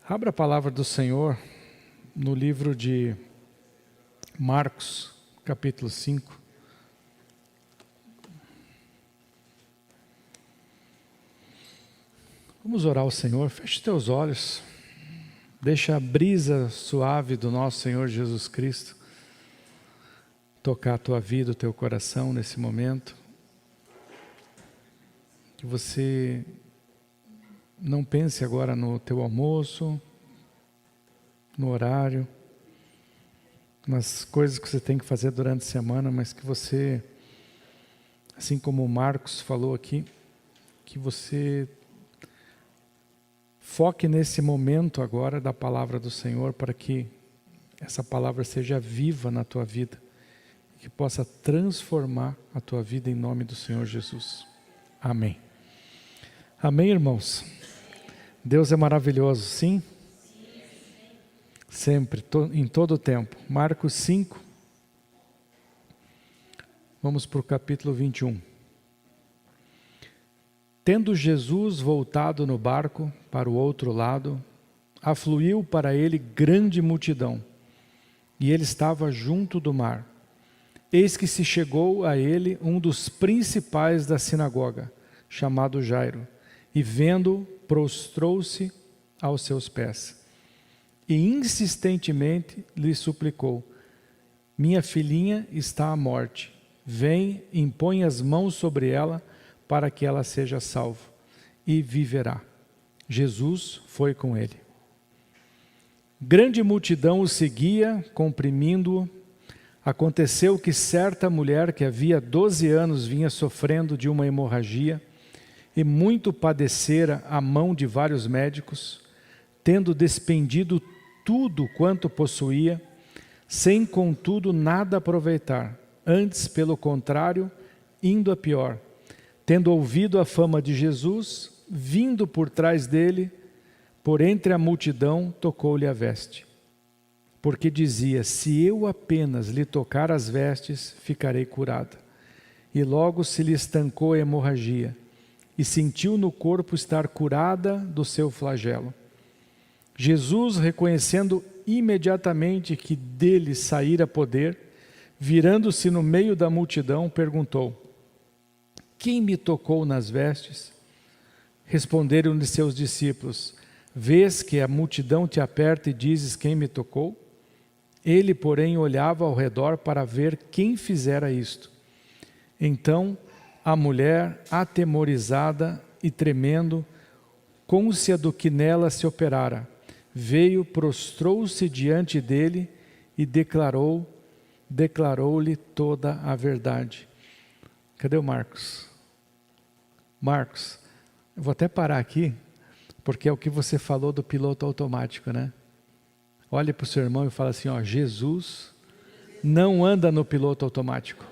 Abra a palavra do Senhor no livro de Marcos, capítulo 5. Vamos orar ao Senhor. Feche teus olhos. Deixa a brisa suave do nosso Senhor Jesus Cristo tocar a tua vida, o teu coração nesse momento. Que você não pense agora no teu almoço, no horário, nas coisas que você tem que fazer durante a semana, mas que você, assim como o Marcos falou aqui, que você foque nesse momento agora da palavra do Senhor, para que essa palavra seja viva na tua vida, que possa transformar a tua vida em nome do Senhor Jesus. Amém. Amém, irmãos? Deus é maravilhoso, sim? Sempre, em todo o tempo. Marcos 5. Vamos para o capítulo 21. Tendo Jesus voltado no barco para o outro lado, afluiu para ele grande multidão, e ele estava junto do mar. Eis que se chegou a ele um dos principais da sinagoga, chamado Jairo, e vendo, prostrou-se aos seus pés, e insistentemente lhe suplicou: minha filhinha está à morte, vem, impõe as mãos sobre ela, para que ela seja salva, e viverá. Jesus foi com ele. Grande multidão o seguia, comprimindo-o. Aconteceu que certa mulher que havia 12 anos vinha sofrendo de uma hemorragia, e muito padecera à mão de vários médicos, tendo despendido tudo quanto possuía, sem contudo nada aproveitar, antes pelo contrário, indo a pior. Tendo ouvido a fama de Jesus, vindo por trás dele, por entre a multidão, tocou-lhe a veste. Porque dizia: se eu apenas lhe tocar as vestes, ficarei curada. E logo se lhe estancou a hemorragia, e sentiu no corpo estar curada do seu flagelo. Jesus, reconhecendo imediatamente que dele saíra poder, virando-se no meio da multidão, perguntou: quem me tocou nas vestes? Responderam-lhe seus discípulos: vês que a multidão te aperta e dizes: quem me tocou? Ele, porém, olhava ao redor para ver quem fizera isto. Então a mulher, atemorizada e tremendo, cônscia do que nela se operara, veio, prostrou-se diante dele e declarou-lhe toda a verdade. Cadê o Marcos? Marcos, eu vou até parar aqui, porque é o que você falou do piloto automático, né? Olhe para o seu irmão e fala assim, ó, Jesus não anda no piloto automático.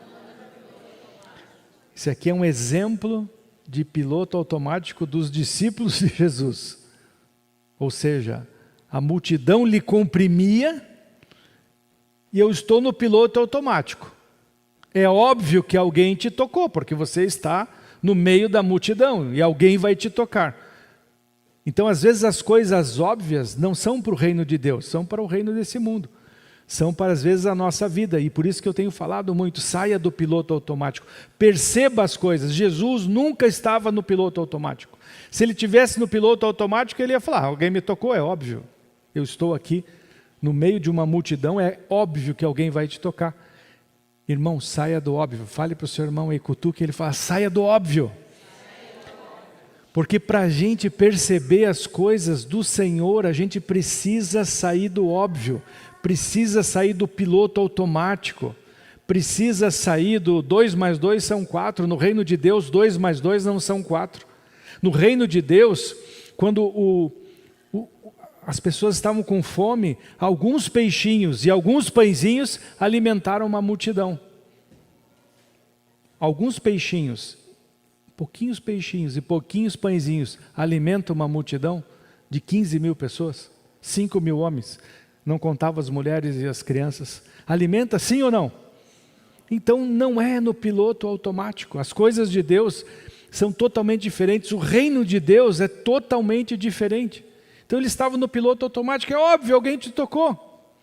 Esse aqui é um exemplo de piloto automático dos discípulos de Jesus. Ou seja, a multidão lhe comprimia e eu estou no piloto automático. É óbvio que alguém te tocou, porque você está no meio da multidão e alguém vai te tocar. Então, às vezes, as coisas óbvias não são para o reino de Deus, são para o reino desse mundo. São para, às vezes, a nossa vida. E por isso que eu tenho falado muito, saia do piloto automático. Perceba as coisas. Jesus nunca estava no piloto automático. Se ele estivesse no piloto automático, ele ia falar, alguém me tocou, é óbvio. Eu estou aqui no meio de uma multidão, é óbvio que alguém vai te tocar. Irmão, saia do óbvio. Fale para o seu irmão aí, cutuque, ele fala, saia do óbvio. Porque para a gente perceber as coisas do Senhor, a gente precisa sair do óbvio, precisa sair do piloto automático, precisa sair do 2 mais 2 são 4, no reino de Deus 2 mais 2 não são 4. No reino de Deus, quando as pessoas estavam com fome, alguns peixinhos e alguns pãezinhos alimentaram uma multidão. Alguns peixinhos, pouquinhos peixinhos e pouquinhos pãezinhos alimentam uma multidão de 15 mil pessoas, 5 mil homens, não contava as mulheres e as crianças. Alimenta sim ou não? Então não é no piloto automático. As coisas de Deus são totalmente diferentes. O reino de Deus é totalmente diferente. Então ele estava no piloto automático, é óbvio, alguém te tocou.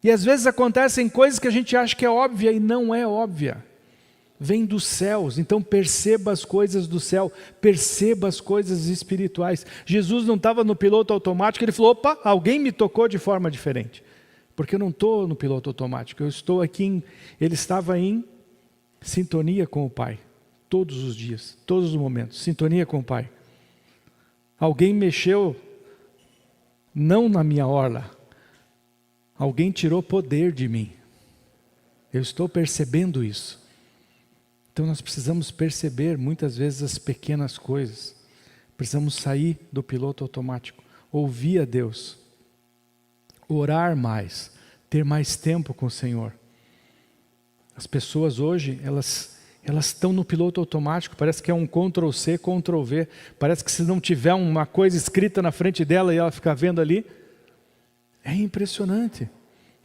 E às vezes acontecem coisas que a gente acha que é óbvia e não é óbvia. Vem dos céus, então perceba as coisas do céu, perceba as coisas espirituais. Jesus não estava no piloto automático, ele falou, opa, alguém me tocou de forma diferente. Porque eu não estou no piloto automático, eu estou aqui, ele estava em sintonia com o Pai, todos os dias, todos os momentos, sintonia com o Pai. Alguém mexeu, não na minha orla, alguém tirou poder de mim, eu estou percebendo isso. Então nós precisamos perceber muitas vezes as pequenas coisas, precisamos sair do piloto automático, ouvir a Deus, orar mais, ter mais tempo com o Senhor. As pessoas hoje, elas estão no piloto automático, parece que é um Ctrl+C, Ctrl+V, parece que se não tiver uma coisa escrita na frente dela e ela ficar vendo ali, é impressionante.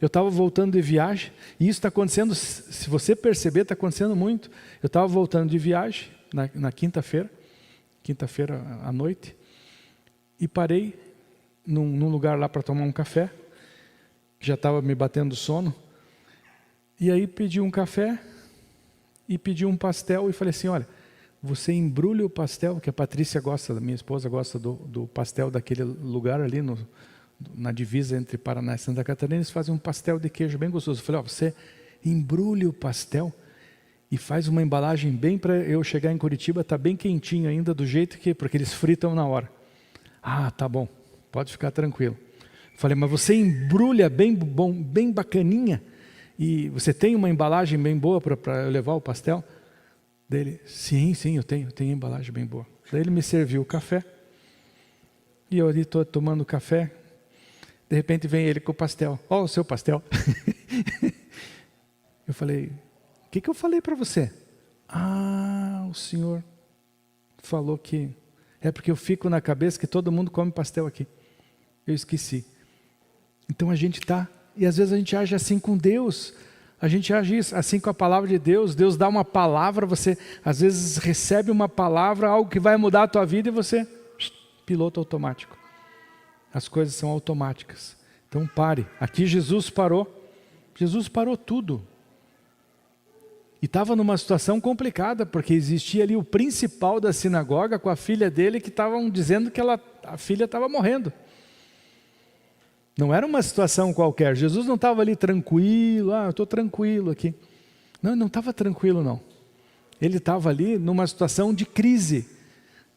Eu estava voltando de viagem, e isso está acontecendo, se você perceber, está acontecendo muito. Eu estava voltando de viagem, na quinta-feira à noite, e parei num lugar lá para tomar um café, que já estava me batendo sono, e aí pedi um café, e pedi um pastel, e falei assim, olha, você embrulha o pastel, que a Patrícia gosta, minha esposa gosta do pastel daquele lugar ali, na divisa entre Paraná e Santa Catarina, eles fazem um pastel de queijo bem gostoso. Eu falei, você embrulha o pastel e faz uma embalagem bem para eu chegar em Curitiba, está bem quentinho ainda, do jeito que, porque eles fritam na hora. Ah, tá bom, pode ficar tranquilo. Eu falei, mas você embrulha bem bom, bem bacaninha, e você tem uma embalagem bem boa para eu levar o pastel? Dele, sim, eu tenho embalagem bem boa. Daí ele me serviu o café, e eu ali estou tomando café. De repente vem ele com o pastel. Ó, o seu pastel. Eu falei, o que eu falei para você? Ah, o senhor falou que é porque eu fico na cabeça que todo mundo come pastel aqui. Eu esqueci. Então a gente está, e às vezes a gente age assim com Deus. A gente age assim com a palavra de Deus. Deus dá uma palavra, você às vezes recebe uma palavra, algo que vai mudar a tua vida e você, piloto automático. As coisas são automáticas. Então pare. Aqui Jesus parou tudo. E estava numa situação complicada, porque existia ali o principal da sinagoga com a filha dele, que estavam dizendo que a filha estava morrendo. Não era uma situação qualquer. Jesus não estava ali tranquilo, eu estou tranquilo aqui. Não estava tranquilo não. Ele estava ali numa situação de crise.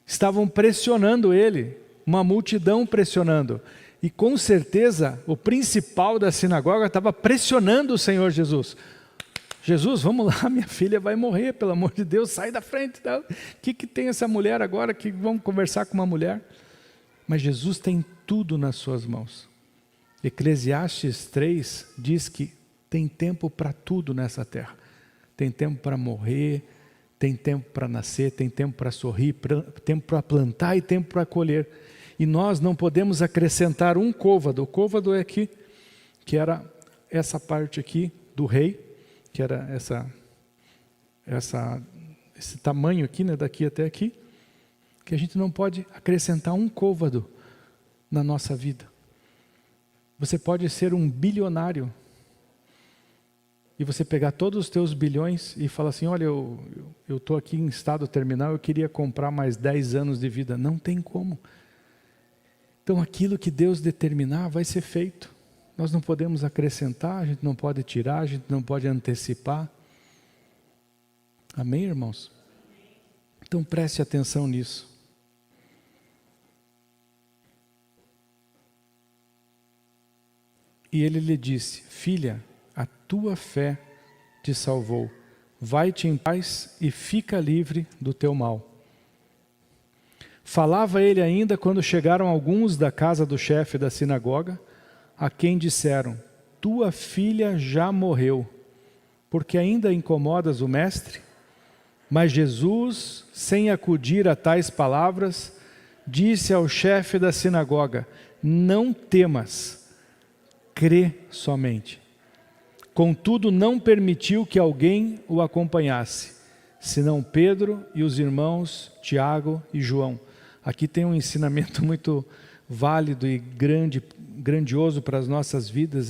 Estavam pressionando ele. Uma multidão pressionando, e com certeza o principal da sinagoga estava pressionando o Senhor Jesus. Jesus, vamos lá, minha filha vai morrer, pelo amor de Deus, sai da frente. O que tem essa mulher agora, que vamos conversar com uma mulher? Mas Jesus tem tudo nas suas mãos. Eclesiastes 3 diz que tem tempo para tudo nessa terra. Tem tempo para morrer, tem tempo para nascer, tem tempo para sorrir, tempo para plantar e tempo para colher. E nós não podemos acrescentar um côvado. O côvado é aqui, que era essa parte aqui do rei, que era esse tamanho aqui, né, daqui até aqui, que a gente não pode acrescentar um côvado na nossa vida. Você pode ser um bilionário, e você pegar todos os teus bilhões e falar assim, olha, eu estou aqui em estado terminal, eu queria comprar mais 10 anos de vida. Não tem como. Então aquilo que Deus determinar vai ser feito. Nós não podemos acrescentar, a gente não pode tirar, a gente não pode antecipar. Amém, irmãos? Então preste atenção nisso. E ele lhe disse, filha, a tua fé te salvou. Vai-te em paz e fica livre do teu mal. Falava ele ainda quando chegaram alguns da casa do chefe da sinagoga, a quem disseram, tua filha já morreu, porque ainda incomodas o mestre? Mas Jesus, sem acudir a tais palavras, disse ao chefe da sinagoga, não temas, crê somente. Contudo, não permitiu que alguém o acompanhasse, senão Pedro e os irmãos Tiago e João. aqui tem um ensinamento muito válido e grandioso para as nossas vidas,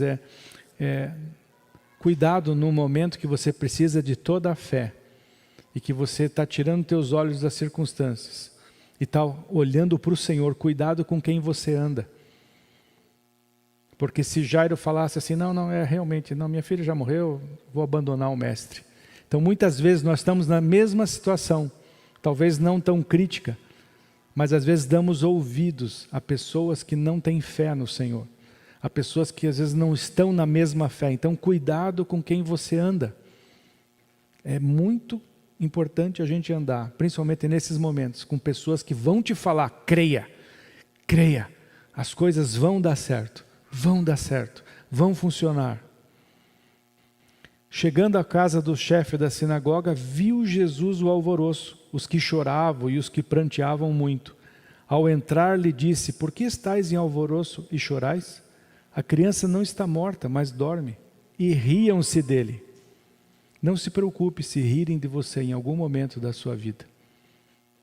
cuidado no momento que você precisa de toda a fé e que você está tirando teus olhos das circunstâncias e está olhando para o Senhor. Cuidado com quem você anda, porque se Jairo falasse assim, não, realmente, não, minha filha já morreu, vou abandonar o mestre. Então muitas vezes nós estamos na mesma situação, talvez não tão crítica, mas às vezes damos ouvidos a pessoas que não têm fé no Senhor, a pessoas que às vezes não estão na mesma fé. Então cuidado com quem você anda. É muito importante a gente andar, principalmente nesses momentos, com pessoas que vão te falar, creia, as coisas vão dar certo, vão funcionar. Chegando à casa do chefe da sinagoga, viu Jesus o alvoroço, os que choravam e os que pranteavam muito. Ao entrar, lhe disse, por que estáis em alvoroço e chorais? A criança não está morta, mas dorme. E riam-se dele. Não se preocupe se rirem de você em algum momento da sua vida.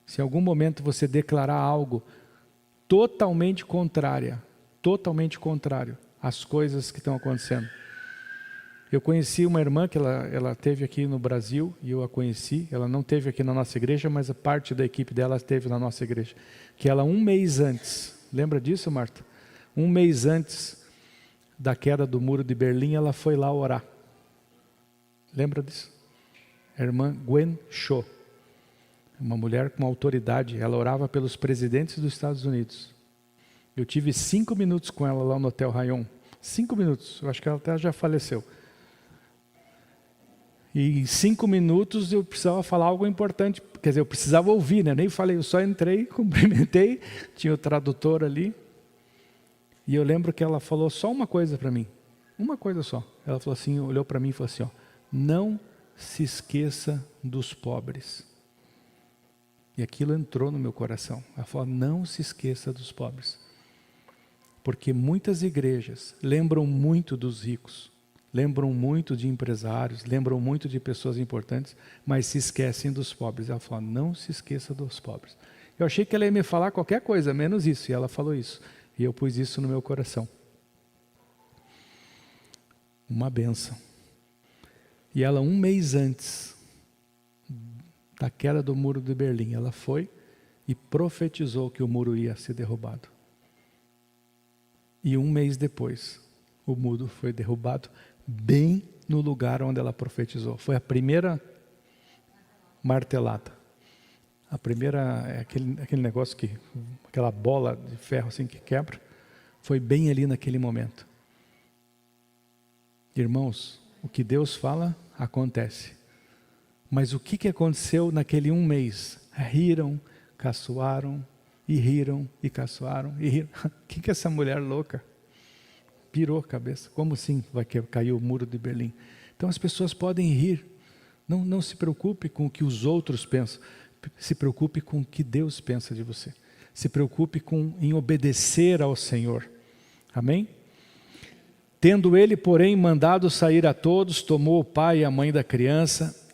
Se em algum momento você declarar algo totalmente contrário às coisas que estão acontecendo. Eu conheci uma irmã que ela teve aqui no Brasil, e eu a conheci. Ela não teve aqui na nossa igreja, mas a parte da equipe dela esteve na nossa igreja. Que ela, um mês antes, lembra disso, Marta? Um mês antes da queda do muro de Berlim, ela foi lá orar. Lembra disso? A irmã Gwen Cho, uma mulher com autoridade. Ela orava pelos presidentes dos Estados Unidos. Eu tive 5 minutos com ela lá no Hotel Rayon. 5 minutos, eu acho que ela até já faleceu. E em 5 minutos eu precisava falar algo importante, quer dizer, eu precisava ouvir, né? Nem falei, eu só entrei, cumprimentei, tinha o tradutor ali. E eu lembro que ela falou só uma coisa para mim, uma coisa só. Ela falou assim, olhou para mim e falou assim, ó, não se esqueça dos pobres. E aquilo entrou no meu coração. Ela falou, não se esqueça dos pobres. Porque muitas igrejas lembram muito dos ricos, lembram muito de empresários, lembram muito de pessoas importantes, mas se esquecem dos pobres. Ela falou, não se esqueça dos pobres. Eu achei que ela ia me falar qualquer coisa, menos isso, e ela falou isso. E eu pus isso no meu coração. Uma bênção. E ela, um mês antes da queda do muro de Berlim, ela foi e profetizou que o muro ia ser derrubado. E um mês depois, o muro foi derrubado bem no lugar onde ela profetizou. Foi a primeira martelada. A primeira, aquele negócio aquela bola de ferro assim que quebra, foi bem ali naquele momento. Irmãos, o que Deus fala, acontece. Mas o que aconteceu naquele um mês? Riram, caçoaram, e riram, e caçoaram, e riram. O que essa mulher louca? Pirou a cabeça. Como assim vai cair o muro de Berlim? Então as pessoas podem rir. Não se preocupe com o que os outros pensam. Se preocupe com o que Deus pensa de você. Se preocupe em obedecer ao Senhor. Amém? Tendo ele, porém, mandado sair a todos, tomou o pai e a mãe da criança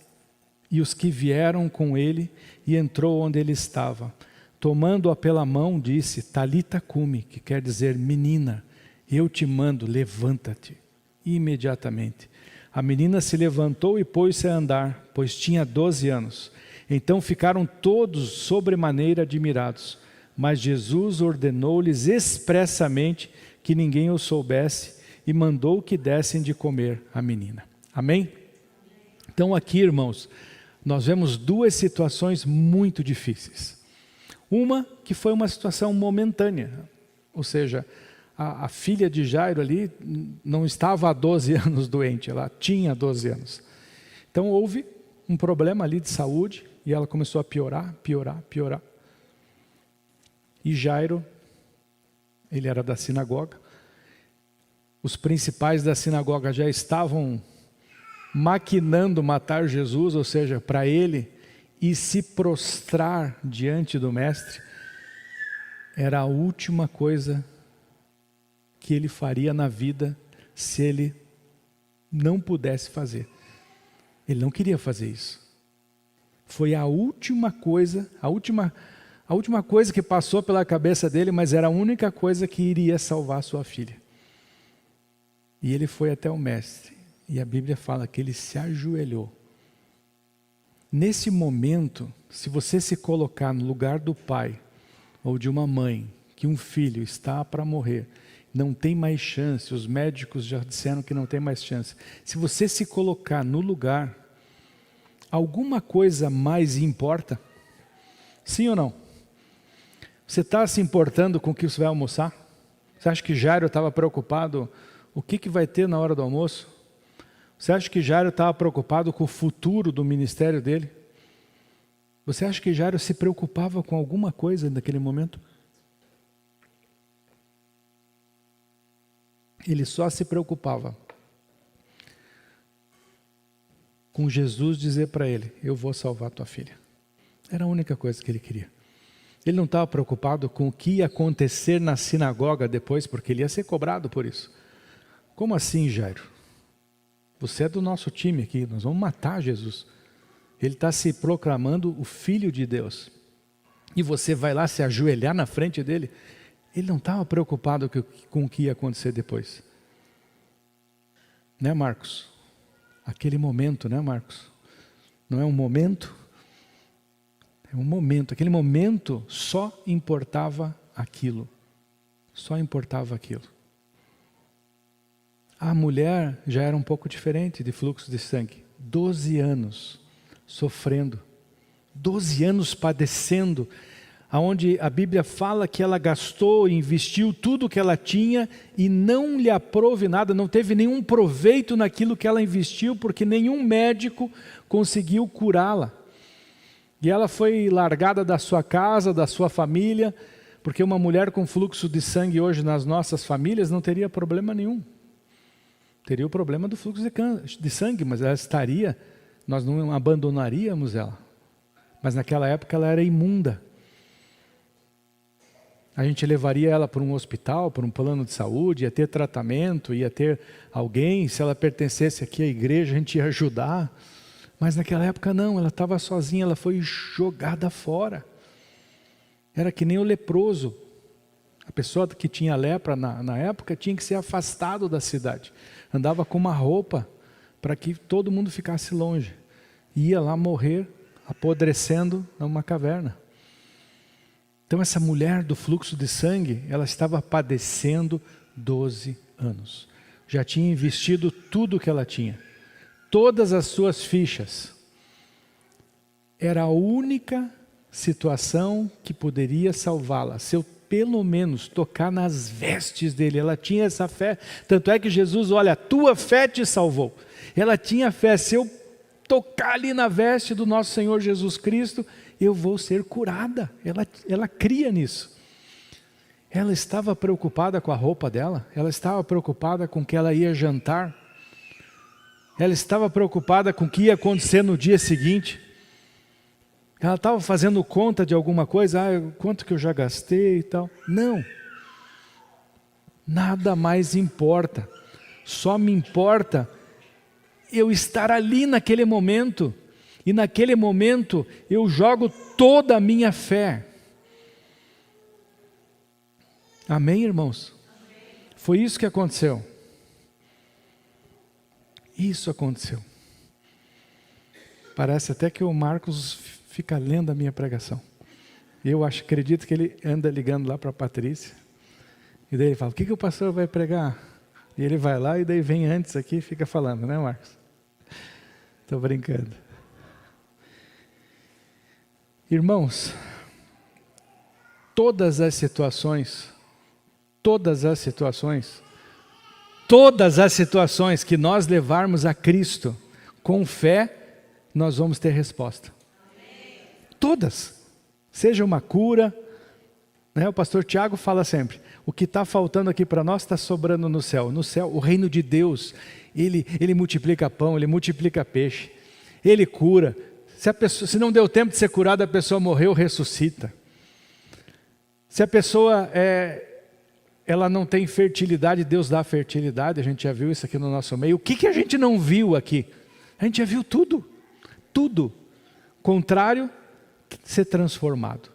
e os que vieram com ele e entrou onde ele estava. Tomando-a pela mão, disse, Talita cumi, que quer dizer, menina, eu te mando, levanta-te. Imediatamente. A menina se levantou e pôs-se a andar, pois tinha 12 anos. Então ficaram todos sobremaneira admirados. Mas Jesus ordenou-lhes expressamente que ninguém o soubesse e mandou que dessem de comer a menina. Amém? Então aqui, irmãos, nós vemos duas situações muito difíceis. Uma que foi uma situação momentânea, ou seja, a filha de Jairo ali não estava há 12 anos doente, ela tinha 12 anos. Então houve um problema ali de saúde e ela começou a piorar. E Jairo, ele era da sinagoga, os principais da sinagoga já estavam maquinando matar Jesus, ou seja, para ele e se prostrar diante do mestre, era a última coisa que ele faria na vida se ele não pudesse fazer. Ele não queria fazer isso. Foi a última coisa, A última coisa que passou pela cabeça dele, mas era a única coisa que iria salvar sua filha. E ele foi até o mestre. E a Bíblia fala que ele se ajoelhou. Nesse momento, se você se colocar no lugar do pai ou de uma mãe, que um filho está para morrer, não tem mais chance, os médicos já disseram que não tem mais chance. Se você se colocar no lugar, alguma coisa mais importa? Sim ou não? Você está se importando com o que você vai almoçar? Você acha que Jairo estava preocupado o que vai ter na hora do almoço? Você acha que Jairo estava preocupado com o futuro do ministério dele? Você acha que Jairo se preocupava com alguma coisa naquele momento? Ele só se preocupava com Jesus dizer para ele: eu vou salvar tua filha. Era a única coisa que ele queria. Ele não estava preocupado com o que ia acontecer na sinagoga depois, porque ele ia ser cobrado por isso. Como assim, Jairo? Você é do nosso time aqui, nós vamos matar Jesus. Ele está se proclamando o Filho de Deus. E você vai lá se ajoelhar na frente dele? Ele não estava preocupado com o que ia acontecer depois. Né, Marcos? Aquele momento, né, Marcos? Não é um momento? É um momento. Aquele momento só importava aquilo. Só importava aquilo. A mulher já era um pouco diferente de fluxo de sangue. 12 anos sofrendo. 12 anos padecendo. Onde a Bíblia fala que ela gastou e investiu tudo que ela tinha e não lhe aprove nada, não teve nenhum proveito naquilo que ela investiu, porque nenhum médico conseguiu curá-la. E ela foi largada da sua casa, da sua família, porque uma mulher com fluxo de sangue hoje nas nossas famílias não teria problema nenhum. Teria o problema do fluxo de sangue, mas ela estaria, nós não abandonaríamos ela. Mas naquela época ela era imunda. A gente levaria ela para um hospital, para um plano de saúde, ia ter tratamento, ia ter alguém, se ela pertencesse aqui à igreja, a gente ia ajudar. Mas naquela época não, ela estava sozinha, ela foi jogada fora. Era que nem o leproso. A pessoa que tinha lepra na época tinha que ser afastado da cidade. Andava com uma roupa para que todo mundo ficasse longe. Ia lá morrer, apodrecendo numa caverna. Então essa mulher do fluxo de sangue, ela estava padecendo 12 anos. Já tinha investido tudo que ela tinha. Todas as suas fichas. Era a única situação que poderia salvá-la. Se eu pelo menos tocar nas vestes dele, ela tinha essa fé. Tanto é que Jesus, olha, a tua fé te salvou. Ela tinha fé, se eu tocar ali na veste do nosso Senhor Jesus Cristo, eu vou ser curada. Ela cria nisso. Ela estava preocupada com a roupa dela, ela estava preocupada com o que ela ia jantar, ela estava preocupada com o que ia acontecer no dia seguinte, ela estava fazendo conta de alguma coisa, quanto que eu já gastei e tal. Não, nada mais importa, só me importa eu estar ali naquele momento, e naquele momento eu jogo toda a minha fé. Amém, irmãos? Amém. Foi isso que aconteceu. Isso aconteceu. Parece até que o Marcos fica lendo a minha pregação. Eu acredito que ele anda ligando lá para a Patrícia. E daí ele fala, o que o pastor vai pregar? E ele vai lá e daí vem antes aqui e fica falando, né, Marcos? Estou brincando. Irmãos, todas as situações que nós levarmos a Cristo com fé, nós vamos ter resposta. Amém. Todas. Seja uma cura, né? O pastor Tiago fala sempre, o que está faltando aqui para nós está sobrando no céu. No céu, o reino de Deus, ele multiplica pão, ele multiplica peixe, ele cura. Se não deu tempo de ser curada, a pessoa morreu, ressuscita. Se a pessoa ela não tem fertilidade, Deus dá fertilidade, a gente já viu isso aqui no nosso meio. O que a gente não viu aqui? A gente já viu tudo, tudo. Contrário, ser transformado.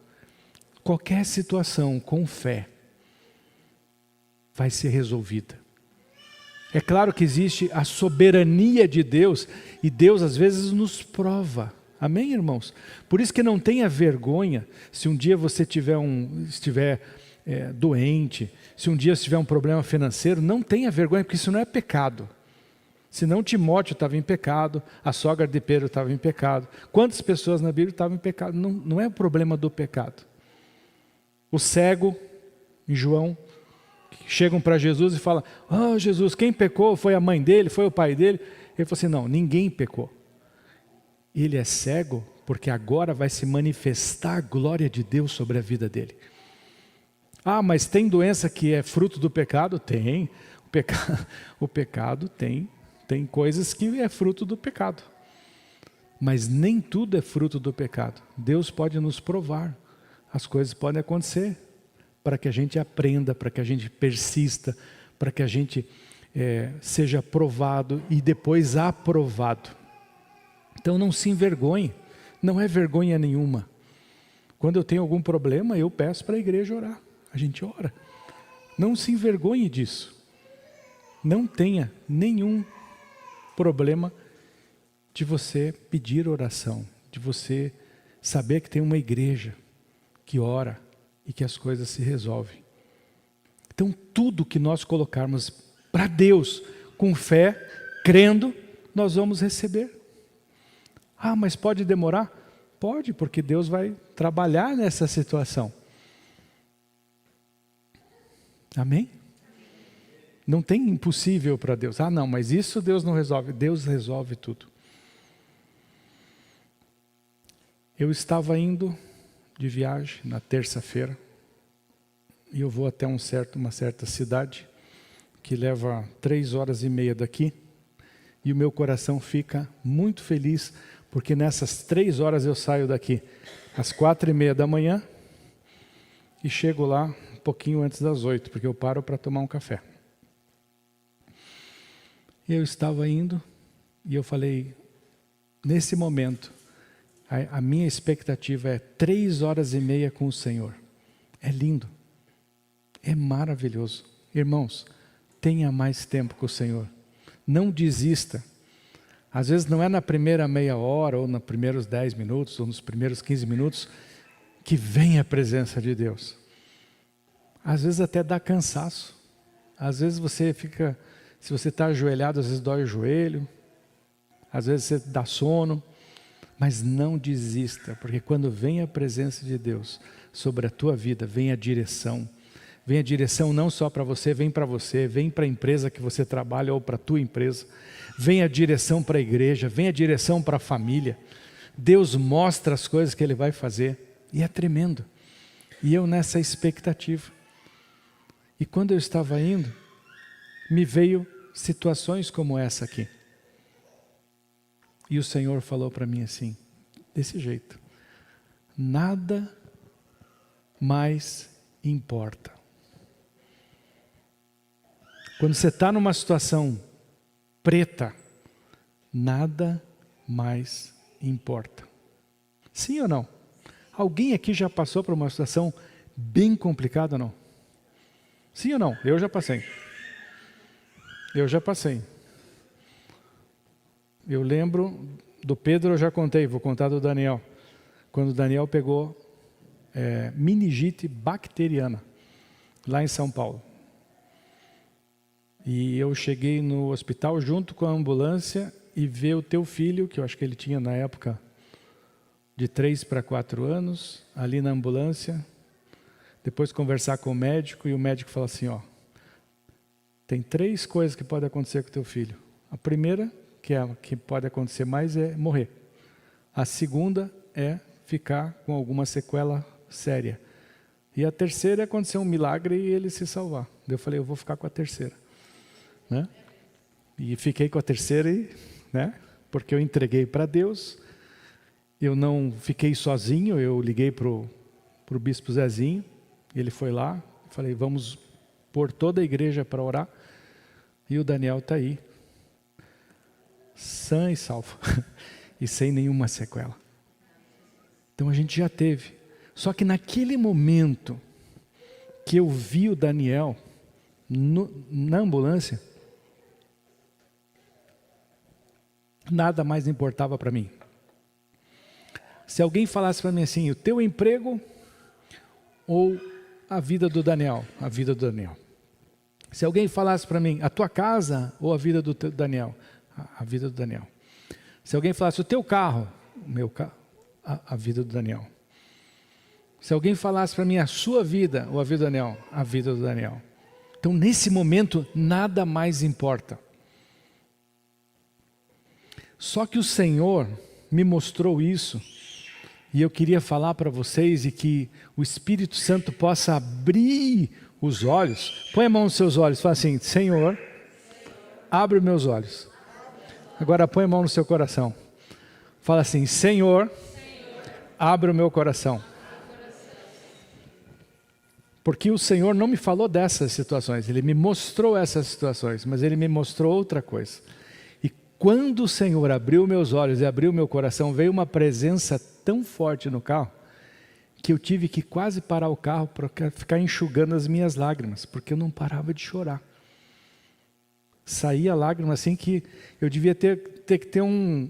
qualquer situação com fé vai ser resolvida. É claro que existe a soberania de Deus e Deus às vezes nos prova. Amém, irmãos? Por isso que não tenha vergonha se um dia você estiver doente, se um dia tiver um problema financeiro, não tenha vergonha, porque isso não é pecado. Senão Timóteo estava em pecado, a sogra de Pedro estava em pecado. Quantas pessoas na Bíblia estavam em pecado? Não é o problema do pecado. O cego, em João, chegam para Jesus e falam: "Oh, Jesus, quem pecou? Foi a mãe dele? Foi o pai dele?" Ele falou assim: "Não, ninguém pecou. Ele é cego porque agora vai se manifestar a glória de Deus sobre a vida dele." Ah, mas tem doença que é fruto do pecado? Tem. O pecado tem coisas que é fruto do pecado. Mas nem tudo é fruto do pecado. Deus pode nos provar. As coisas podem acontecer para que a gente aprenda, para que a gente persista, para que a gente seja provado e depois aprovado. Então não se envergonhe, não é vergonha nenhuma. Quando eu tenho algum problema, eu peço para a igreja orar. A gente ora. Não se envergonhe disso. Não tenha nenhum problema de você pedir oração, de você saber que tem uma igreja que ora e que as coisas se resolvem. Então tudo que nós colocarmos para Deus com fé, crendo, nós vamos receber. Ah, mas pode demorar? Pode, porque Deus vai trabalhar nessa situação. Amém? Não tem impossível para Deus. Ah, não, mas isso Deus não resolve. Deus resolve tudo. Eu estava indo de viagem na terça-feira e eu vou até uma certa cidade que leva 3h30 daqui, e o meu coração fica muito feliz porque nessas 3 horas eu saio daqui às 4h30 da manhã e chego lá um pouquinho antes das 8, porque eu paro para tomar um café. Eu estava indo e eu falei, nesse momento, a minha expectativa é 3h30 com o Senhor. É lindo, é maravilhoso. Irmãos, tenha mais tempo com o Senhor. Não desista. Às vezes não é na primeira meia hora, ou nos primeiros 10 minutos, ou nos primeiros 15 minutos, que vem a presença de Deus. Às vezes até dá cansaço. Às vezes você fica, se você está ajoelhado, às vezes dói o joelho. Às vezes você dá sono. Mas não desista, porque quando vem a presença de Deus sobre a tua vida, vem a direção. Vem a direção não só para você, vem para a empresa que você trabalha ou para a tua empresa. Vem a direção para a igreja, vem a direção para a família. Deus mostra as coisas que Ele vai fazer e é tremendo. E eu nessa expectativa. E quando eu estava indo, me veio situações como essa aqui. E o Senhor falou para mim assim, desse jeito: nada mais importa. Quando você está numa situação preta, nada mais importa. Sim ou não? Alguém aqui já passou por uma situação bem complicada ou não? Sim ou não? Eu já passei. Eu lembro do Pedro, eu já contei, vou contar do Daniel. Quando o Daniel pegou meningite bacteriana, lá em São Paulo. E eu cheguei no hospital junto com a ambulância e ver o teu filho, que eu acho que ele tinha na época de 3 para 4 anos, ali na ambulância. Depois conversar com o médico e o médico falou assim, ó, tem 3 coisas que podem acontecer com o teu filho. A primeira, que pode acontecer mais, é morrer. A segunda é ficar com alguma sequela séria. E a terceira é acontecer um milagre e ele se salvar. Eu falei, eu vou ficar com a terceira. Né? E fiquei com a terceira, né? Porque eu entreguei para Deus. Eu não fiquei sozinho, eu liguei para o bispo Zezinho. Ele foi lá, falei, vamos pôr toda a igreja para orar. E o Daniel está aí, sã e salvo, e sem nenhuma sequela. Então a gente já teve. Só que naquele momento que eu vi o Daniel na ambulância, nada mais importava para mim. Se alguém falasse para mim assim, o teu emprego ou a vida do Daniel? A vida do Daniel. Se alguém falasse para mim, a tua casa ou a vida do Daniel? A vida do Daniel. Se alguém falasse, o teu carro? O meu carro. A vida do Daniel. Se alguém falasse para mim, a sua vida ou a vida do Daniel? A vida do Daniel. Então, nesse momento, nada mais importa. Só que o Senhor me mostrou isso, e eu queria falar para vocês e que o Espírito Santo possa abrir os olhos. Põe a mão nos seus olhos, fala assim, Senhor, abre os meus olhos. Agora põe a mão no seu coração. Fala assim, Senhor, abre o meu coração. Porque o Senhor não me falou dessas situações, Ele me mostrou essas situações, mas Ele me mostrou outra coisa. E quando o Senhor abriu meus olhos e abriu meu coração, veio uma presença tão forte no carro, que eu tive que quase parar o carro para ficar enxugando as minhas lágrimas, porque eu não parava de chorar. Saía lágrima assim que eu devia ter que ter um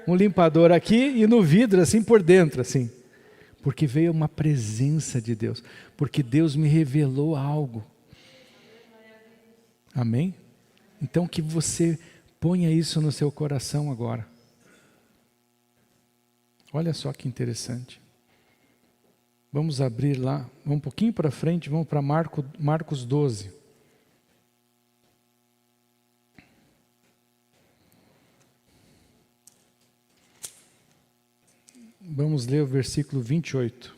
limpador aqui e no vidro assim por dentro, assim. Porque veio uma presença de Deus, porque Deus me revelou algo. Amém? Então que você ponha isso no seu coração agora. Olha só que interessante. Vamos abrir lá, vamos um pouquinho para frente, vamos para Marcos 12. Vamos ler o versículo 28.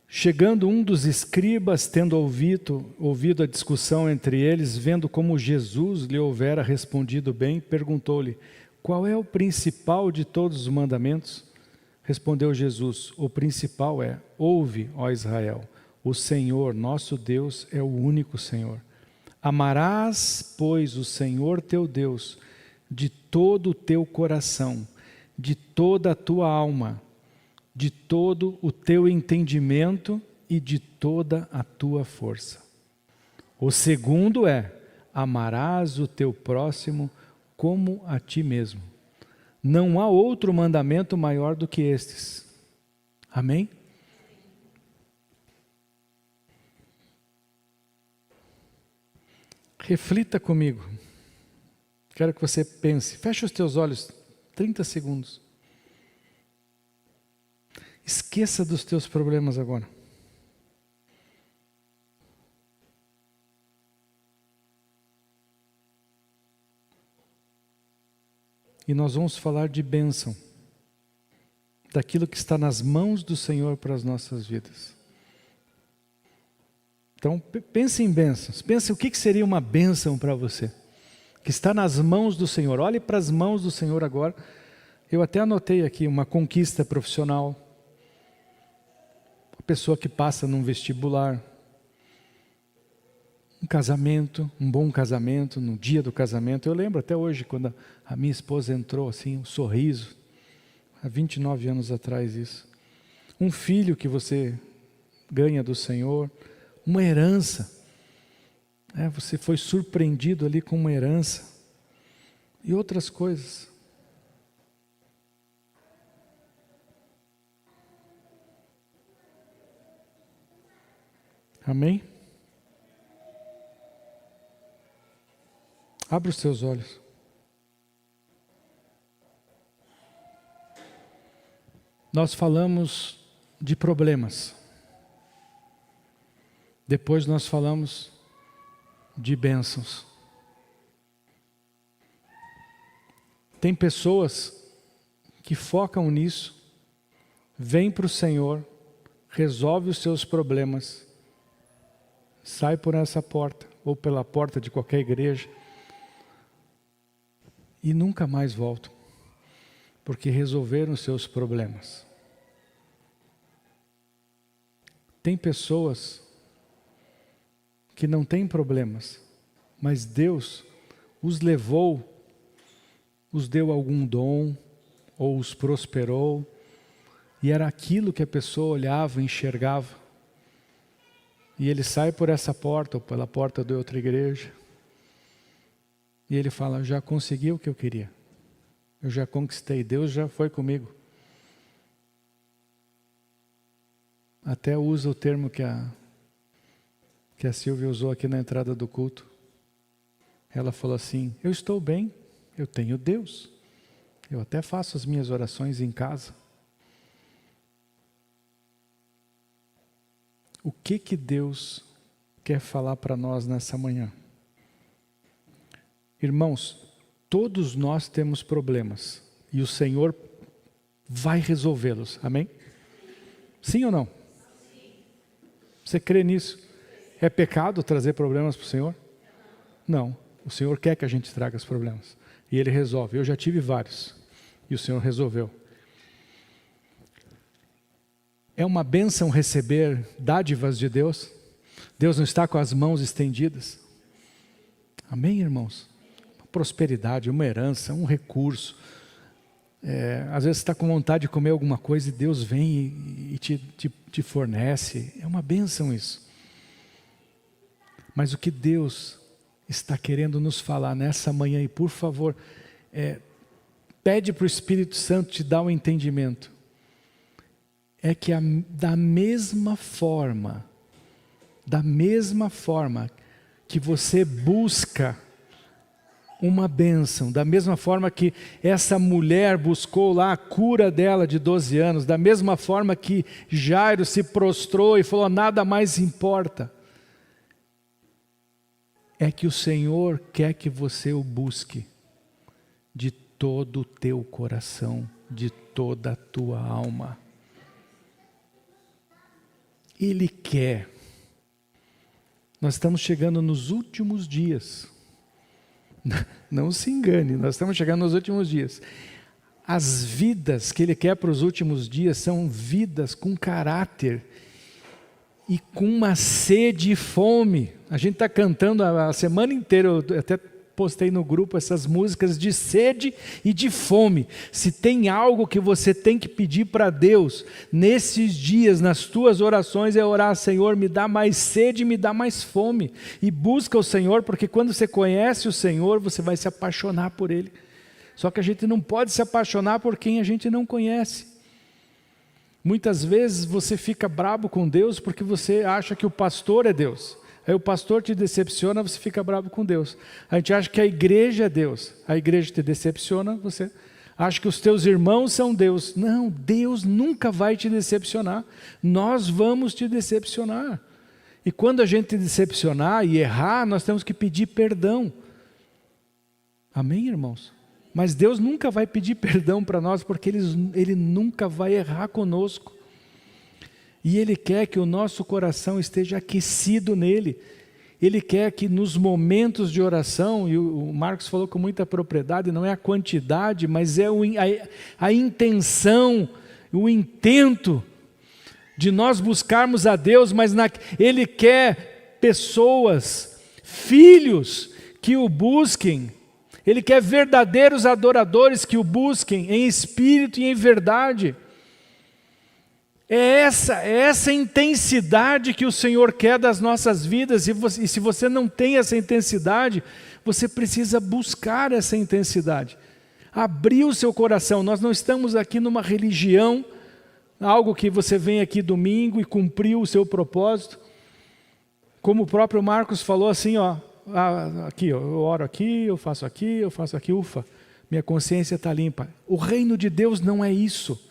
Chegando um dos escribas, tendo ouvido a discussão entre eles, vendo como Jesus lhe houvera respondido bem, perguntou-lhe, qual é o principal de todos os mandamentos? Respondeu Jesus, o principal é, ouve, ó Israel, o Senhor, nosso Deus, é o único Senhor. Amarás, pois, o Senhor teu Deus, de todo o teu coração, de toda a tua alma, de todo o teu entendimento e de toda a tua força. O segundo é, amarás o teu próximo como a ti mesmo. Não há outro mandamento maior do que estes. Amém? Reflita comigo. Quero que você pense. Feche os teus olhos 30 segundos. Esqueça dos teus problemas agora. E nós vamos falar de bênção. Daquilo que está nas mãos do Senhor para as nossas vidas. Então, pense em bênçãos. Pense o que seria uma bênção para você. Que está nas mãos do Senhor. Olhe para as mãos do Senhor agora. Eu até anotei aqui uma conquista profissional. Uma pessoa que passa num vestibular. Um casamento, um bom casamento, no dia do casamento. Eu lembro até hoje, quando a minha esposa entrou assim, um sorriso. Há 29 anos atrás isso. Um filho que você ganha do Senhor. Uma herança. Você foi surpreendido ali com uma herança. E outras coisas. Amém? Abra os seus olhos. Nós falamos de problemas. Depois nós falamos de bênçãos. Tem pessoas que focam nisso, vêm para o Senhor, resolve os seus problemas, sai por essa porta, ou pela porta de qualquer igreja, e nunca mais voltam, porque resolveram os seus problemas. Tem pessoas que não têm problemas, mas Deus os levou os deu algum dom, ou os prosperou, e era aquilo que a pessoa olhava, enxergava. E ele sai por essa porta, ou pela porta de outra igreja, e ele fala, já consegui o que eu queria. Eu já conquistei, Deus já foi comigo. Até usa o termo que a Silvia usou aqui na entrada do culto. Ela falou assim, eu estou bem, eu tenho Deus. Eu até faço as minhas orações em casa. O que Deus quer falar para nós nessa manhã? Irmãos, todos nós temos problemas e o Senhor vai resolvê-los, amém? Sim ou não? Você crê nisso? É pecado trazer problemas para o Senhor? Não, o Senhor quer que a gente traga os problemas e Ele resolve. Eu já tive vários e o Senhor resolveu. É uma bênção receber dádivas de Deus. Deus não está com as mãos estendidas. Amém, irmãos? Uma prosperidade, uma herança, um recurso. Às vezes você está com vontade de comer alguma coisa e Deus vem e te fornece. É uma bênção isso. Mas o que Deus está querendo nos falar nessa manhã, e por favor, pede para o Espírito Santo te dar um entendimento. É que da mesma forma que você busca uma bênção, da mesma forma que essa mulher buscou lá a cura dela de 12 anos, da mesma forma que Jairo se prostrou e falou, nada mais importa, é que o Senhor quer que você o busque de todo o teu coração, de toda a tua alma. Ele quer. Nós estamos chegando nos últimos dias. Não se engane, nós estamos chegando nos últimos dias. As vidas que Ele quer para os últimos dias são vidas com caráter e com uma sede e fome. A gente está cantando a semana inteira, eu até postei no grupo essas músicas de sede e de fome. Se tem algo que você tem que pedir para Deus nesses dias, nas tuas orações, é orar, Senhor, me dá mais sede, me dá mais fome. E busca o Senhor, porque quando você conhece o Senhor, você vai se apaixonar por Ele. Só que a gente não pode se apaixonar por quem a gente não conhece. Muitas vezes você fica bravo com Deus porque você acha que o pastor é Deus. Aí o pastor te decepciona, você fica bravo com Deus. A gente acha que a igreja é Deus. A igreja te decepciona, você acha que os teus irmãos são Deus. Não, Deus nunca vai te decepcionar. Nós vamos te decepcionar. E quando a gente decepcionar e errar, nós temos que pedir perdão. Amém, irmãos? Mas Deus nunca vai pedir perdão para nós, porque Ele nunca vai errar conosco. E Ele quer que o nosso coração esteja aquecido nele. Ele quer que nos momentos de oração, e o Marcos falou com muita propriedade, não é a quantidade, mas é a intenção, o intento de nós buscarmos a Deus, mas Ele quer pessoas, filhos que o busquem. Ele quer verdadeiros adoradores que o busquem em espírito e em verdade. É essa intensidade que o Senhor quer das nossas vidas, e se você não tem essa intensidade, você precisa buscar essa intensidade. Abrir o seu coração. Nós não estamos aqui numa religião, algo que você vem aqui domingo e cumpriu o seu propósito. Como o próprio Marcos falou assim, aqui, eu oro aqui, eu faço aqui, ufa, minha consciência está limpa. O reino de Deus não é isso.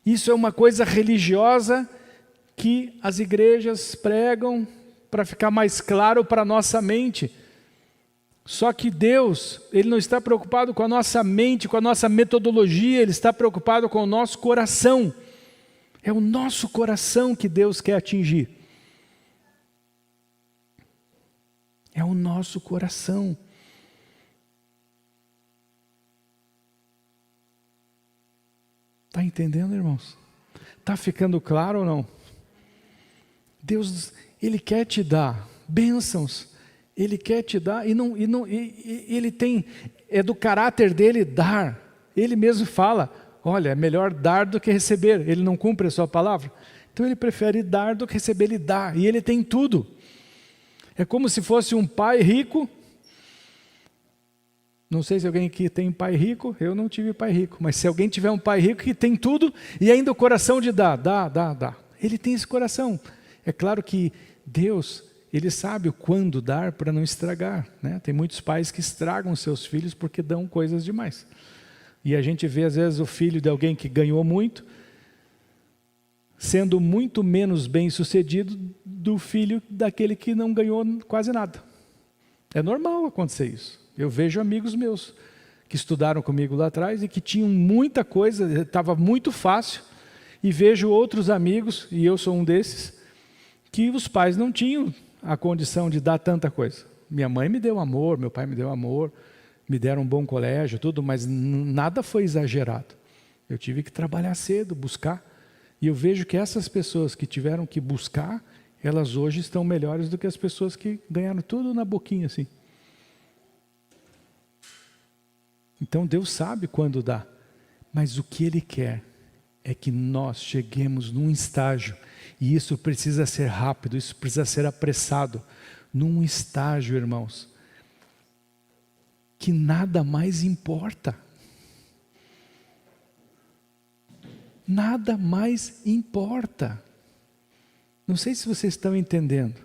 Isso é uma coisa religiosa que as igrejas pregam para ficar mais claro para a nossa mente. Só que Deus, Ele não está preocupado com a nossa mente, com a nossa metodologia, Ele está preocupado com o nosso coração. É o nosso coração que Deus quer atingir. É o nosso coração. Está entendendo, irmãos? Está ficando claro ou não? Deus, Ele quer te dar bênçãos Ele quer te dar ele tem, é do caráter dele dar. Ele mesmo fala, olha, é melhor dar do que receber. Ele não cumpre a sua palavra. Então ele prefere dar do que receber, ele dá. E ele tem tudo. É como se fosse um pai rico. Não sei se alguém aqui tem pai rico, eu não tive pai rico. Mas se alguém tiver um pai rico que tem tudo e ainda o coração de dar, dá. Ele tem esse coração. É claro que Deus, Ele sabe o quando dar para não estragar, né? Tem muitos pais que estragam seus filhos porque dão coisas demais. E a gente vê às vezes o filho de alguém que ganhou muito, sendo muito menos bem sucedido do filho daquele que não ganhou quase nada. É normal acontecer isso. Eu vejo amigos meus que estudaram comigo lá atrás e que tinham muita coisa, estava muito fácil, e vejo outros amigos, e eu sou um desses, que os pais não tinham a condição de dar tanta coisa. Minha mãe me deu amor, meu pai me deu amor, me deram um bom colégio, tudo, mas nada foi exagerado. Eu tive que trabalhar cedo, buscar, e eu vejo que essas pessoas que tiveram que buscar, elas hoje estão melhores do que as pessoas que ganharam tudo na boquinha assim. Então Deus sabe quando dá, mas o que Ele quer é que nós cheguemos num estágio, e isso precisa ser rápido, isso precisa ser apressado, num estágio, irmãos, que nada mais importa. Nada mais importa. Não sei se vocês estão entendendo.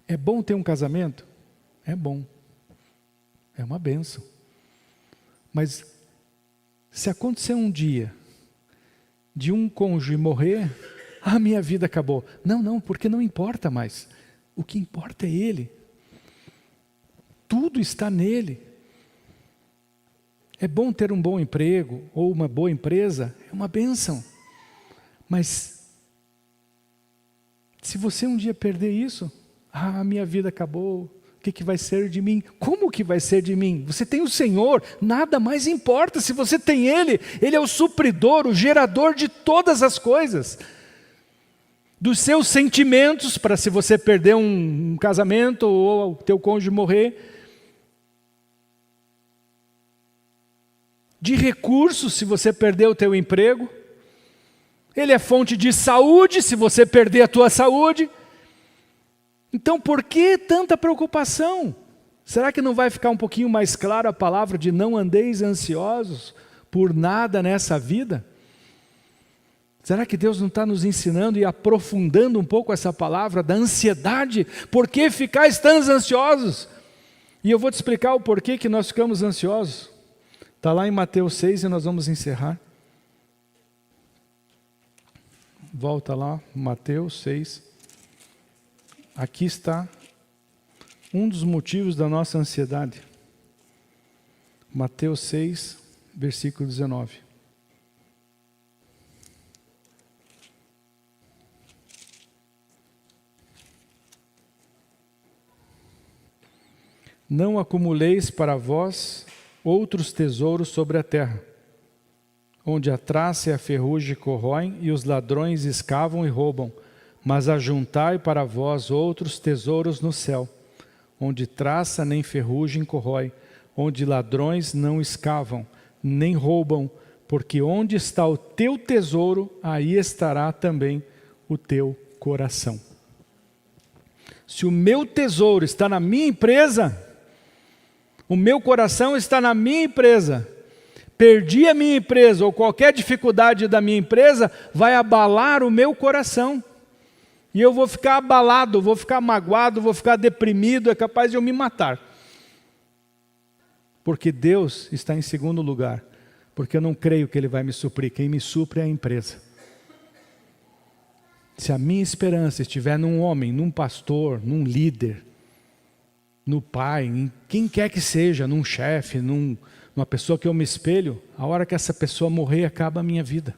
É bom ter um casamento? É bom. É uma bênção. Mas se acontecer um dia de um cônjuge morrer, a minha vida acabou. Não, porque não importa mais. O que importa é ele. Tudo está nele. É bom ter um bom emprego ou uma boa empresa, é uma bênção. Mas se você um dia perder isso, a minha vida acabou. O que vai ser de mim? Como que vai ser de mim? Você tem o Senhor, nada mais importa. Se você tem Ele, Ele é o supridor, o gerador de todas as coisas. Dos seus sentimentos, para se você perder um casamento ou o teu cônjuge morrer. De recursos, se você perder o teu emprego. Ele é fonte de saúde, se você perder a tua saúde. Então, por que tanta preocupação? Será que não vai ficar um pouquinho mais claro a palavra de não andeis ansiosos por nada nessa vida? Será que Deus não está nos ensinando e aprofundando um pouco essa palavra da ansiedade? Por que ficais tão ansiosos? E eu vou te explicar o porquê que nós ficamos ansiosos. Está lá em Mateus 6 e nós vamos encerrar. Volta lá, Mateus 6. Aqui está um dos motivos da nossa ansiedade. Mateus 6, versículo 19. Não acumuleis para vós outros tesouros sobre a terra, onde a traça e a ferrugem corroem e os ladrões escavam e roubam, mas ajuntai para vós outros tesouros no céu, onde traça nem ferrugem corrói, onde ladrões não escavam, nem roubam, porque onde está o teu tesouro, aí estará também o teu coração. Se o meu tesouro está na minha empresa, o meu coração está na minha empresa, perdi a minha empresa ou qualquer dificuldade da minha empresa, vai abalar o meu coração. E eu vou ficar abalado, vou ficar magoado, vou ficar deprimido, é capaz de eu me matar. Porque Deus está em segundo lugar. Porque eu não creio que Ele vai me suprir. Quem me supre é a empresa. Se a minha esperança estiver num homem, num pastor, num líder, no pai, em quem quer que seja, num chefe, numa pessoa que eu me espelho, a hora que essa pessoa morrer, acaba a minha vida.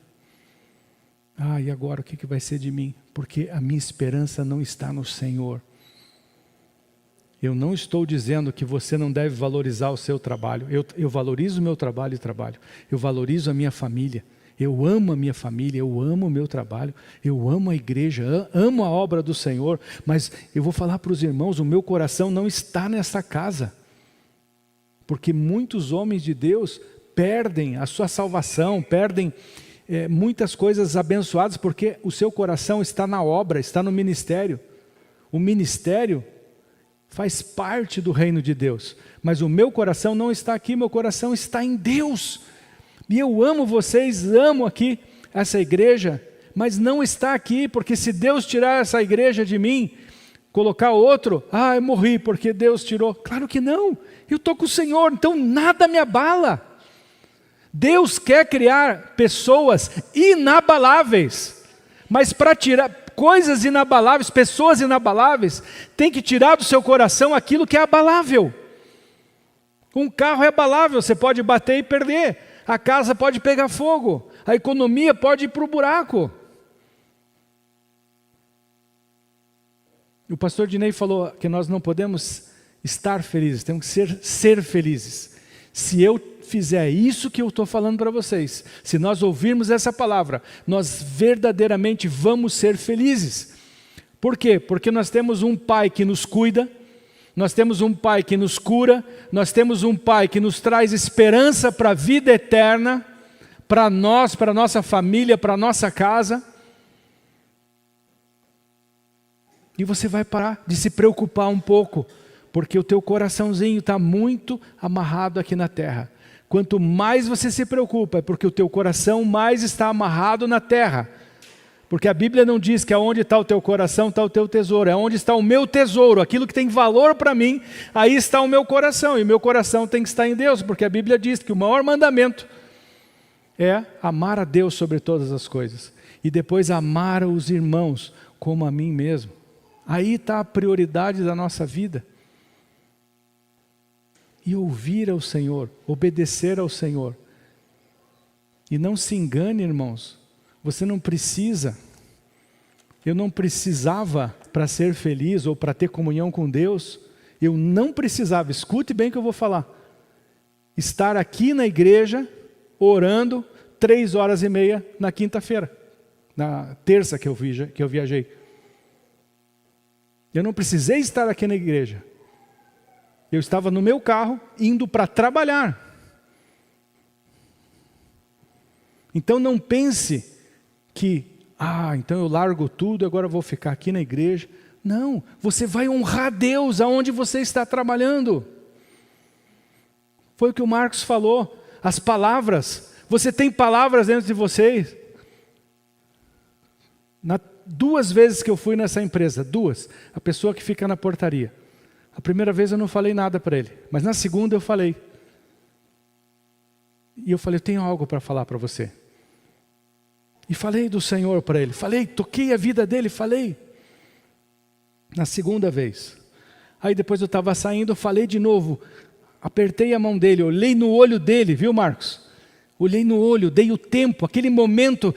E agora o que vai ser de mim? Porque a minha esperança não está no Senhor. Eu não estou dizendo que você não deve valorizar o seu trabalho. Eu valorizo o meu trabalho e trabalho. Eu valorizo a minha família. Eu amo a minha família, eu amo o meu trabalho, eu amo a igreja, amo a obra do Senhor, mas eu vou falar para os irmãos, o meu coração não está nessa casa. Porque muitos homens de Deus perdem a sua salvação, perdem muitas coisas abençoadas, porque o seu coração está na obra, está no ministério. O ministério faz parte do reino de Deus, mas o meu coração não está aqui, meu coração está em Deus. E eu amo vocês, amo aqui essa igreja, mas não está aqui, porque se Deus tirar essa igreja de mim, colocar outro, eu morri porque Deus tirou. Claro que não, eu estou com o Senhor, então nada me abala. Deus quer criar pessoas inabaláveis, mas para tirar coisas inabaláveis, pessoas inabaláveis, tem que tirar do seu coração aquilo que é abalável. Um carro é abalável, você pode bater e perder. A casa pode pegar fogo, a economia pode ir para o buraco. O pastor Dinei falou que nós não podemos estar felizes, temos que ser felizes. Se eu fizer isso que eu estou falando para vocês, se nós ouvirmos essa palavra, nós verdadeiramente vamos ser felizes. Por quê? Porque nós temos um Pai que nos cuida, nós temos um Pai que nos cura, nós temos um Pai que nos traz esperança para a vida eterna, para nós, para a nossa família, para a nossa casa. E você vai parar de se preocupar um pouco, porque o teu coraçãozinho está muito amarrado aqui na terra. Quanto mais você se preocupa, é porque o teu coração mais está amarrado na terra. Porque a Bíblia não diz que aonde está o teu coração está o teu tesouro, é onde está o meu tesouro, aquilo que tem valor para mim, aí está o meu coração, e o meu coração tem que estar em Deus, porque a Bíblia diz que o maior mandamento é amar a Deus sobre todas as coisas, e depois amar os irmãos como a mim mesmo. Aí está a prioridade da nossa vida. E ouvir ao Senhor, obedecer ao Senhor. E não se engane, irmãos, você não precisa, eu não precisava para ser feliz ou para ter comunhão com Deus, eu não precisava, escute bem o que eu vou falar, estar aqui na igreja, orando 3h30 na quinta-feira, na terça que eu viajei. Eu não precisei estar aqui na igreja, eu estava no meu carro, indo para trabalhar. Então não pense que, então eu largo tudo, agora eu vou ficar aqui na igreja. Não, você vai honrar Deus aonde você está trabalhando. Foi o que o Marcos falou, as palavras, você tem palavras dentro de vocês. 2 vezes que eu fui nessa empresa, 2, a pessoa que fica na portaria. A primeira vez eu não falei nada para ele, mas na segunda eu falei. E eu falei, eu tenho algo para falar para você. E falei do Senhor para ele, toquei a vida dele, falei. Na segunda vez. Aí depois eu estava saindo, falei de novo, apertei a mão dele, olhei no olho dele, viu, Marcos? Olhei no olho, dei o tempo, aquele momento,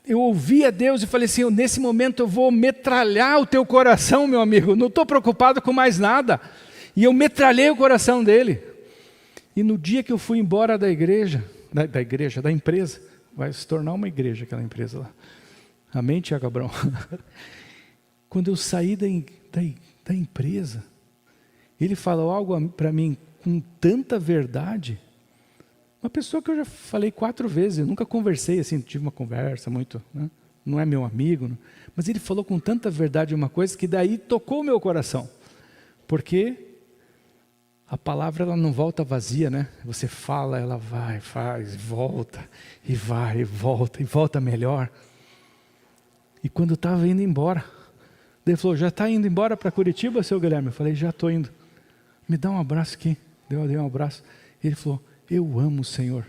eu ouvi a Deus e falei assim, nesse momento eu vou metralhar o teu coração, meu amigo, não estou preocupado com mais nada. E eu metralhei o coração dele. E no dia que eu fui embora da igreja, da empresa, vai se tornar uma igreja aquela empresa lá. Amém, Tiago Abrão? Quando eu saí da empresa, ele falou algo para mim com tanta verdade. Uma pessoa que eu já falei 4 vezes, eu nunca conversei assim, tive uma conversa muito, né? Não é meu amigo, né? Mas ele falou com tanta verdade uma coisa que daí tocou o meu coração. Porque a palavra ela não volta vazia, né? Você fala, ela vai, faz, volta, e vai, e volta melhor. E quando eu estava indo embora, ele falou, já está indo embora para Curitiba, seu Guilherme? Eu falei, já estou indo. Me dá um abraço aqui. Dei um abraço. Ele falou, eu amo o Senhor.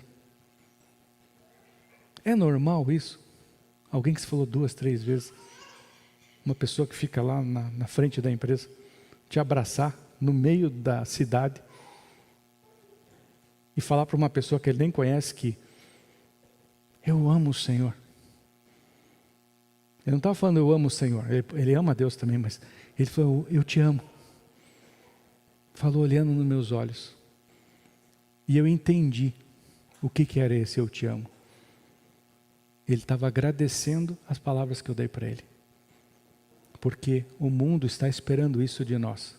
É normal isso? Alguém que se falou 2, 3 vezes, uma pessoa que fica lá na frente da empresa, te abraçar no meio da cidade e falar para uma pessoa que ele nem conhece que eu amo o Senhor. Ele não estava falando eu amo o Senhor, ele ama a Deus também, mas ele falou eu te amo. Falou olhando nos meus olhos. E eu entendi o que era esse eu te amo. Ele estava agradecendo as palavras que eu dei para ele. Porque o mundo está esperando isso de nós.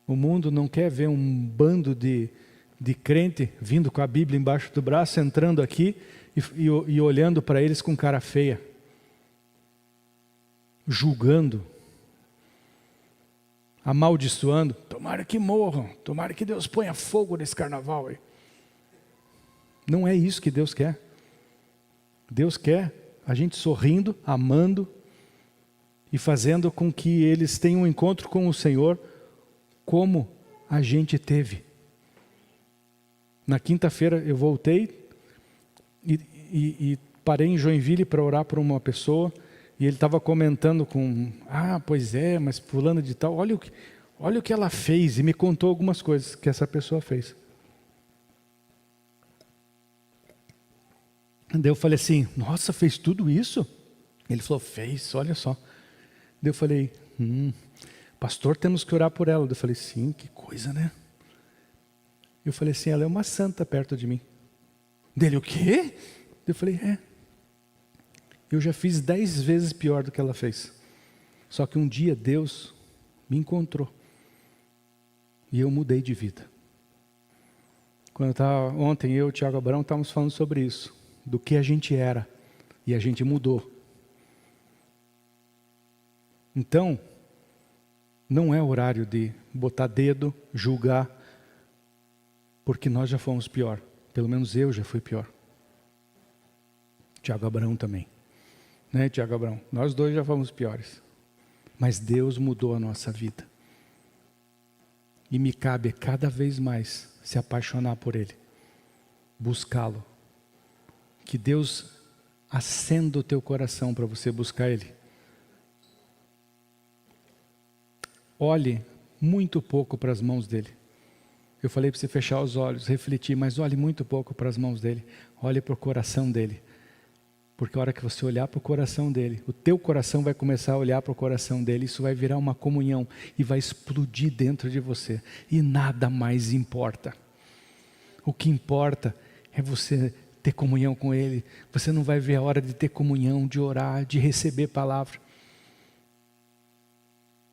O mundo não quer ver um bando de crente vindo com a Bíblia embaixo do braço, entrando aqui e olhando para eles com cara feia. Julgando. Amaldiçoando. Tomara que morram. Tomara que Deus ponha fogo nesse carnaval aí. Não é isso que Deus quer. Deus quer a gente sorrindo, amando e fazendo com que eles tenham um encontro com o Senhor como a gente teve. Na quinta-feira eu voltei e parei em Joinville para orar por uma pessoa e ele estava comentando pois é, mas fulano de tal, olha o que ela fez, e me contou algumas coisas que essa pessoa fez. Daí eu falei assim, nossa, fez tudo isso? Ele falou, fez, olha só. Daí eu falei, pastor, temos que orar por ela. Daí eu falei, sim, que coisa, né? Eu falei assim, ela é uma santa perto de mim. Dele, o quê? Daí eu falei, eu já fiz 10 vezes pior do que ela fez. Só que um dia Deus me encontrou. E eu mudei de vida. Ontem eu e o Tiago Abrão estávamos falando sobre isso. Do que a gente era. E a gente mudou. Então, não é horário de botar dedo, julgar, porque nós já fomos pior. Pelo menos eu já fui pior. Tiago Abrão também. Né, Tiago Abrão? Nós dois já fomos piores. Mas Deus mudou a nossa vida. E me cabe cada vez mais se apaixonar por Ele. Buscá-lo. Que Deus acenda o teu coração para você buscar Ele. Olhe muito pouco para as mãos dEle. Eu falei para você fechar os olhos, refletir, mas olhe muito pouco para as mãos dEle. Olhe para o coração dEle. Porque a hora que você olhar para o coração dEle, o teu coração vai começar a olhar para o coração dEle. Isso vai virar uma comunhão e vai explodir dentro de você. E nada mais importa. O que importa é você ter comunhão com Ele. Você não vai ver a hora de ter comunhão, de orar, de receber palavra.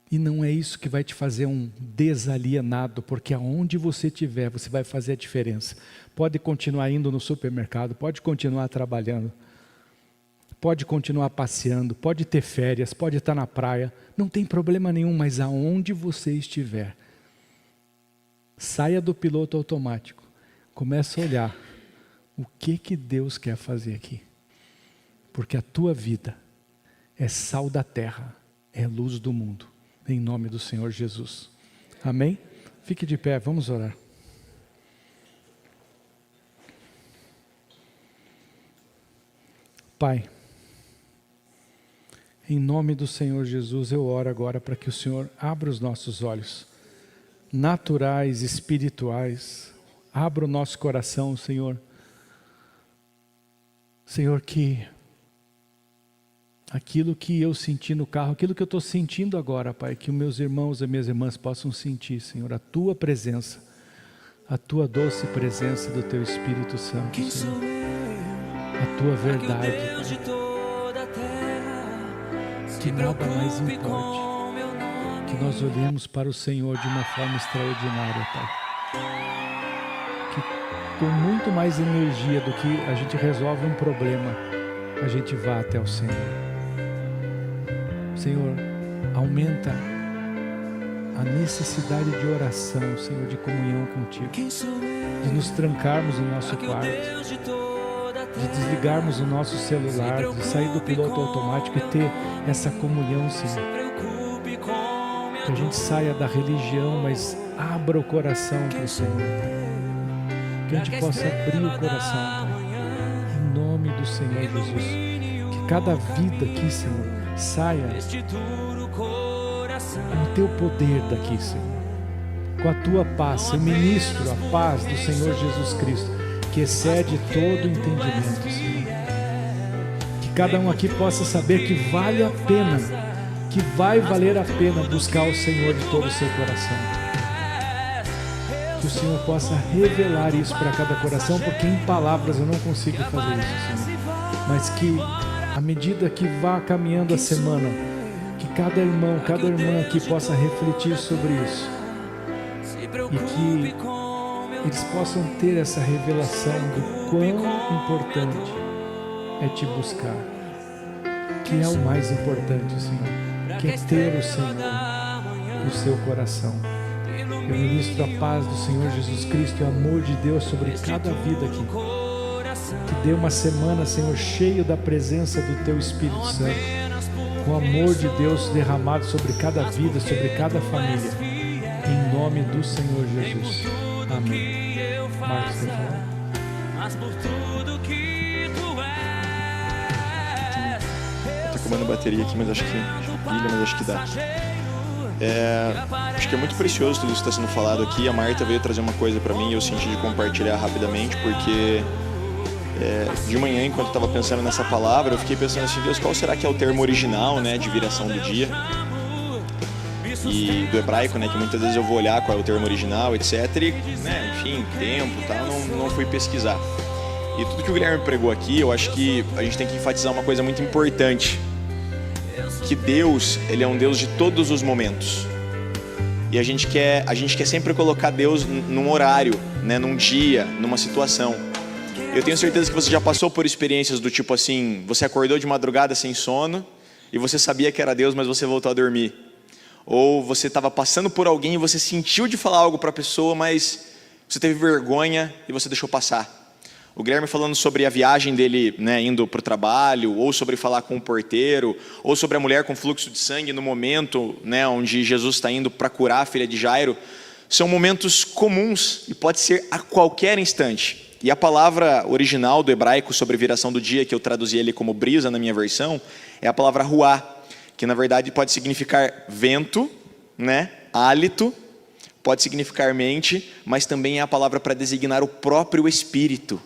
E não é isso que vai te fazer um desalienado, porque aonde você estiver, você vai fazer a diferença. Pode continuar indo no supermercado, pode continuar trabalhando, pode continuar passeando, pode ter férias, pode estar na praia, não tem problema nenhum, mas aonde você estiver, saia do piloto automático, comece a olhar o que Deus quer fazer aqui. Porque a tua vida é sal da terra, é luz do mundo. Em nome do Senhor Jesus. Amém? Fique de pé, vamos orar. Pai, em nome do Senhor Jesus, eu oro agora para que o Senhor abra os nossos olhos, naturais, espirituais. Abra o nosso coração, Senhor. Senhor, que aquilo que eu senti no carro, aquilo que eu estou sentindo agora, Pai, que os meus irmãos e minhas irmãs possam sentir, Senhor, a Tua presença, a Tua doce presença do Teu Espírito Santo, Senhor, a Tua verdade, Pai, que nada mais importe, que nós olhemos para o Senhor de uma forma extraordinária, Pai, que com muito mais energia do que a gente resolve um problema, a gente vá até o Senhor. Senhor, aumenta a necessidade de oração, Senhor, de comunhão contigo, de nos trancarmos no nosso quarto, de desligarmos o nosso celular, de sair do piloto automático e ter essa comunhão, Senhor. Que a gente saia da religião, mas abra o coração para o Senhor. Que a gente possa abrir o coração, Pai, em nome do Senhor Jesus. Que cada vida aqui, Senhor, saia com o Teu poder daqui, Senhor. Com a Tua paz. Eu ministro a paz do Senhor Jesus Cristo, que excede todo entendimento, Senhor. Que cada um aqui possa saber que vale a pena, que vai valer a pena buscar o Senhor de todo o seu coração. Que o Senhor possa revelar isso para cada coração, porque em palavras eu não consigo fazer isso, Senhor. mas que à medida que vá caminhando a semana, que cada irmão, cada irmã aqui possa refletir sobre isso e que eles possam ter essa revelação do quão importante é te buscar, que é o mais importante, Senhor, que é ter o Senhor no seu coração. Eu ministro a paz do Senhor Jesus Cristo e o amor de Deus sobre cada vida aqui. Que dê uma semana, Senhor, cheio da presença do Teu Espírito Santo, com o amor de Deus derramado sobre cada vida, sobre cada família, em nome do Senhor Jesus. Amém. Marcos, quer falar? Tá acabando a bateria aqui, mas acho que pilha, mas acho que dá. Acho que é muito precioso tudo isso que está sendo falado aqui. A Marta veio trazer uma coisa para mim e eu senti de compartilhar rapidamente, porque de manhã, enquanto eu estava pensando nessa palavra, eu fiquei pensando assim: Deus, qual será que é o termo original, né, de viração do dia? E do hebraico, né, que muitas vezes eu vou olhar qual é o termo original, etc. E, né, enfim, tempo e tal, não fui pesquisar. E tudo que o Guilherme pregou aqui, eu acho que a gente tem que enfatizar uma coisa muito importante. Que Deus, Ele é um Deus de todos os momentos. E a gente quer sempre colocar Deus num horário, né, num dia, numa situação. Eu tenho certeza que você já passou por experiências do tipo assim: você acordou de madrugada sem sono e você sabia que era Deus, mas você voltou a dormir. Ou você estava passando por alguém e você sentiu de falar algo para a pessoa, mas você teve vergonha e você deixou passar. O Guilherme falando sobre a viagem dele, né, indo para o trabalho, ou sobre falar com o porteiro, ou sobre a mulher com fluxo de sangue no momento, né, onde Jesus está indo para curar a filha de Jairo. São momentos comuns e pode ser a qualquer instante. E a palavra original do hebraico sobre viração do dia, que eu traduzi ele como brisa na minha versão, é a palavra ruá, que na verdade pode significar vento, né, hálito, pode significar mente, mas também é a palavra para designar o próprio Espírito.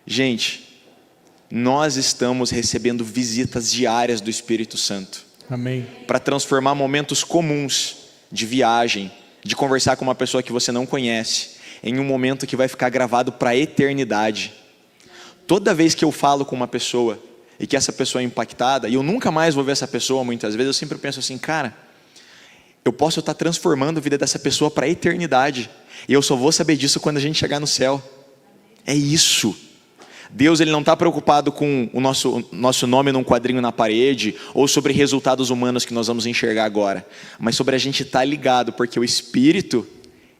Gente, nós estamos recebendo visitas diárias do Espírito Santo. Amém. Para transformar momentos comuns de viagem, de conversar com uma pessoa que você não conhece, em um momento que vai ficar gravado para a eternidade. Toda vez que eu falo com uma pessoa e que essa pessoa é impactada, e eu nunca mais vou ver essa pessoa muitas vezes, eu sempre penso assim: cara, eu posso estar transformando a vida dessa pessoa para a eternidade, e eu só vou saber disso quando a gente chegar no céu. É isso. Deus, Ele não está preocupado com o nosso nome num quadrinho na parede, ou sobre resultados humanos que nós vamos enxergar agora, mas sobre a gente estar ligado, porque o Espírito,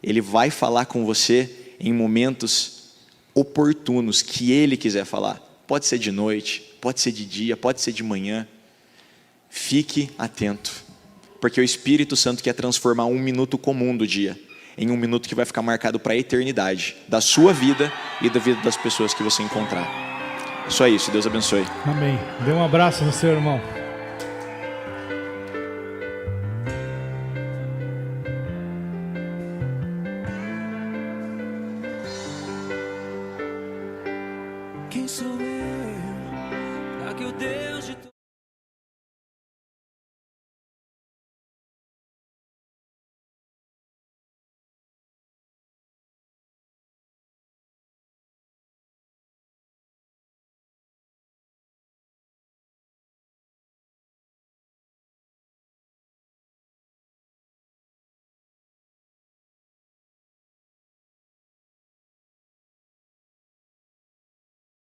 Ele vai falar com você em momentos oportunos, que Ele quiser falar. Pode ser de noite, pode ser de dia, pode ser de manhã. Fique atento, porque o Espírito Santo quer transformar um minuto comum do dia em um minuto que vai ficar marcado para a eternidade, da sua vida e da vida das pessoas que você encontrar. Só isso, Deus abençoe. Amém. Dê um abraço no seu irmão.